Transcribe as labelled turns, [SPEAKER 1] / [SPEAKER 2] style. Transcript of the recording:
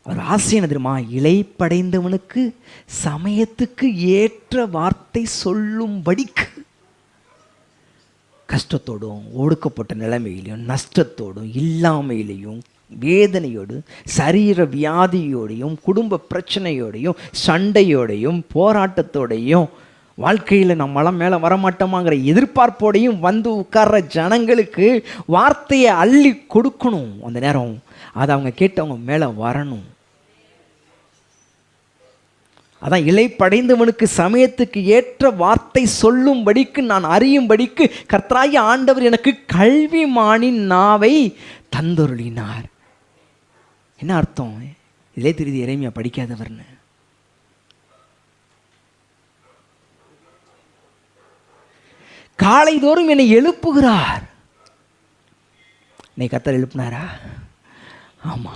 [SPEAKER 1] அவர் ஆசை என்ன தெரியுமா? இளைப்படைந்தவனுக்கு சமயத்துக்கு ஏற்ற வார்த்தை சொல்லும்படிக்கு. கஷ்டத்தோடும், ஒடுக்கப்பட்ட நிலைமையிலையும், நஷ்டத்தோடும், இல்லாமையிலையும், வேதனையோடு, சரீர வியாதியோடையும், குடும்ப பிரச்சனையோடையும், சண்டையோடையும், போராட்டத்தோடையும், வாழ்க்கையில் நம்ம மலம் மேலே வரமாட்டோமாங்கிற எதிர்பார்ப்போடையும் வந்து உட்கார்ற ஜனங்களுக்கு வார்த்தையை அள்ளி கொடுக்கணும். அந்த நேரம் அதை அவங்க கேட்டவங்க மேலே வரணும். அதான் இளைப்படைந்தவனுக்கு சமயத்துக்கு ஏற்ற வார்த்தை சொல்லும்படிக்கு, நான் அறியும்படிக்கு கர்த்தராகிய ஆண்டவர் எனக்கு கல்விமானின் நாவை தந்தருளினார். என்ன அர்த்தம்? இதிலே தெரியுது எரேமியா படிக்காதவர்னு. காலைதோறும் என்னை எழுப்புகிறார். இன்னைக்கு கர்த்தர் எழுப்புனாரா? ஆமா.